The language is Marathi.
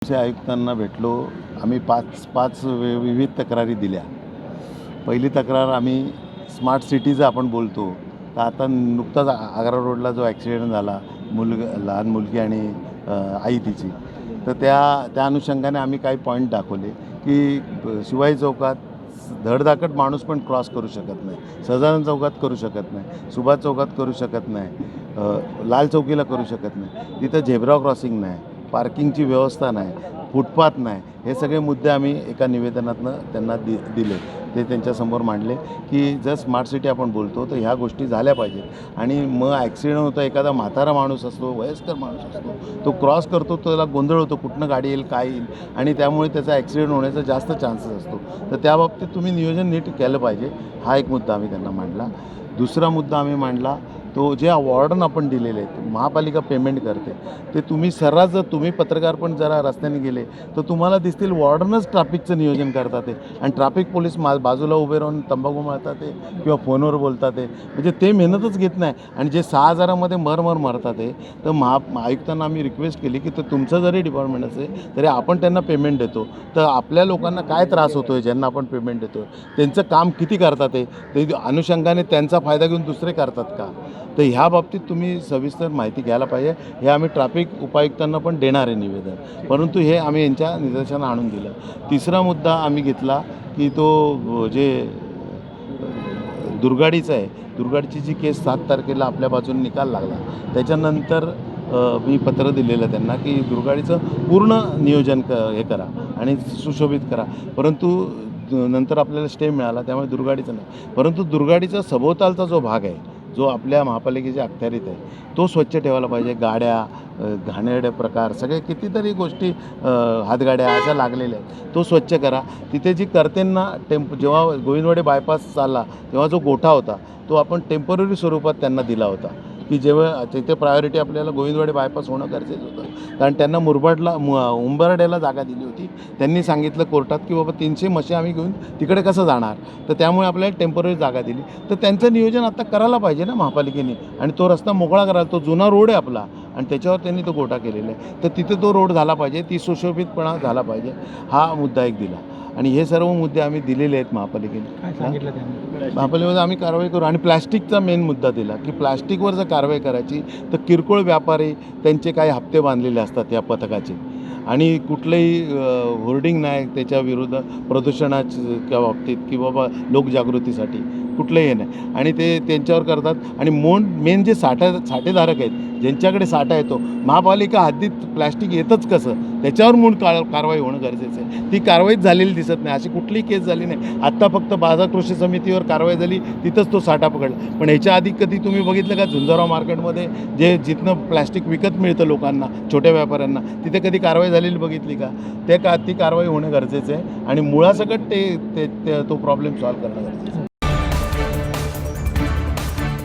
आयुक्तांना भेटलो. आम्ही पाच विविध तक्रारी दिल्या. पहिली तक्रार आम्ही स्मार्ट सिटीचं आपण बोलतो, तर आता नुकताच आग्रा रोडला जो ॲक्सिडेंट झाला, लहान मुलगी आणि आई तिची, तर त्या अनुषंगाने आम्ही काही पॉईंट दाखवले की शिवाजी चौकात धडधाकट माणूस पण क्रॉस करू शकत नाही, सजानन चौकात करू शकत नाही, सुभाष चौकात करू शकत नाही, लाल चौकीला करू शकत नाही, तिथं झेब्रा क्रॉसिंग नाही, पार्किंगची व्यवस्था नाही, फुटपाथ नाही. हे सगळे मुद्दे आम्ही एका निवेदनातनं त्यांना दिले. ते त्यांच्यासमोर मांडले की जर स्मार्ट सिटी आपण बोलतो तर ह्या गोष्टी झाल्या पाहिजेत. आणि मग ॲक्सिडेंट होतं, एखादा म्हातारा माणूस असतो, वयस्कर माणूस असतो, तो क्रॉस करतो, त्याला गोंधळ होतो, कुठनं गाडी येईल, काय येईल, आणि त्यामुळे त्याचा ॲक्सिडेंट होण्याचा जास्त चान्सेस असतो. तर त्या बाबतीत तुम्ही नियोजन नीट केलं पाहिजे. हा एक मुद्दा आम्ही त्यांना मांडला. दुसरा मुद्दा आम्ही मांडला तो जे वॉर्डन आपण दिलेले आहेत, महापालिका पेमेंट करते, ते तुम्ही सर्रास जर तुम्ही पत्रकार पण जरा रस्त्याने गेले तर तुम्हाला दिसतील वॉर्डनच ट्रॅफिकचं नियोजन करतात ते, आणि ट्रॅफिक पोलीस बाजूला उभे राहून तंबाखू मारतात ते किंवा फोनवर बोलतात ते, म्हणजे ते मेहनतच घेत नाही. आणि जे 6,000मध्ये मरतात ते, तर आयुक्तांना आम्ही रिक्वेस्ट केली की तर तुमचं जरी डिपार्टमेंट असेल तरी आपण त्यांना पेमेंट देतो, तर आपल्या लोकांना काय त्रास होतो आहे ज्यांना आपण पेमेंट देतो, त्यांचं काम किती करतात ते अनुषंगाने त्यांचा फायदा घेऊन दुसरे करतात का, तर ह्या बाबतीत तुम्ही सविस्तर माहिती घ्यायला पाहिजे. हे आम्ही ट्रॅफिक उपायुक्तांना पण देणार आहे निवेदन, परंतु हे आम्ही यांच्या निदर्शनाला आणून दिलं. तिसरा मुद्दा आम्ही घेतला की तो जे दुर्गाडीचा आहे, दुर्गाडीची जी केस 7 तारखेला आपल्या बाजूने निकाल लागला, त्याच्यानंतर मी पत्र दिलेलं त्यांना की दुर्गाडीचं पूर्ण नियोजन हे करा आणि सुशोभित करा. परंतु नंतर आपल्याला स्टे मिळाला, त्यामुळे दुर्गाडीचं नाही. परंतु दुर्गाडीचा सभोवतालचा जो भाग आहे, जो आपल्या महापालिकेच्या अखत्यारीत आहे, तो स्वच्छ ठेवायला पाहिजे. गाड्या, घाणेरडे प्रकार, सगळे कितीतरी गोष्टी, हातगाड्या अशा लागलेल्या आहेत, तो स्वच्छ करा. तिथे जी करतेंना जेव्हा गोविंदवाडी बायपास चालला तेव्हा जो गोठा होता तो आपण टेम्पररी स्वरूपात त्यांना दिला होता की जेव्हा तिथे प्रायोरिटी आपल्याला गोविंदवाडी बायपास होणं गरजेचं होतं, कारण त्यांना उंबरड्याला जागा दिली होती. त्यांनी सांगितलं कोर्टात की बाबा 300 म्हशी आम्ही घेऊन तिकडे कसं जाणार, तर त्यामुळे आपल्याला टेम्पररी जागा दिली. तर त्यांचं नियोजन आता करायला पाहिजे ना महापालिकेने, आणि तो रस्ता मोकळा करायला, तो जुना रोड आहे आपला आणि त्याच्यावर त्यांनी तो गोठा केलेला आहे, तर तिथे तो रोड झाला पाहिजे, ती सुशोभितपणा झाला पाहिजे. हा मुद्दा एक दिला. आणि हे सर्व मुद्दे आम्ही दिलेले आहेत महापालिकेने. काय सांगितलं त्यांनी? महापालिकेमध्ये आम्ही कारवाई करू. आणि प्लॅस्टिकचा मेन मुद्दा दिला की प्लॅस्टिकवर जर कारवाई करायची तर किरकोळ व्यापारी त्यांचे काही हप्ते बांधलेले असतात या पथकाचे, आणि कुठलंही होर्डिंग नाही त्याच्याविरुद्ध प्रदूषणाच्या बाबतीत की बाबा लोकजागृतीसाठी कुठलंही हे नाही, आणि ते त्यांच्यावर करतात. आणि मेन जे साठेधारक आहेत, ज्यांच्याकडे साठा येतो, महापालिका हद्दीत प्लॅस्टिक येतच कसं, त्याच्यावर मूळ कारवाई होणं गरजेचं आहे. ती कारवाईच झालेली दिसत नाही, अशी कुठलीही केस झाली नाही. आत्ता फक्त बाजार कृषी समितीवर कारवाई झाली, तिथंच तो साठा पकडला. पण ह्याच्या आधी कधी तुम्ही बघितलं का झुंजाराव मार्केटमध्ये जिथनं प्लॅस्टिक विकत मिळतं लोकांना, छोट्या व्यापाऱ्यांना, तिथे कधी कारवाई झालेली बघितली का? ती कारवाई होणं गरजेचं आहे, आणि मुळासकट तो प्रॉब्लेम सॉल्व्ह करणं गरजेचं आहे.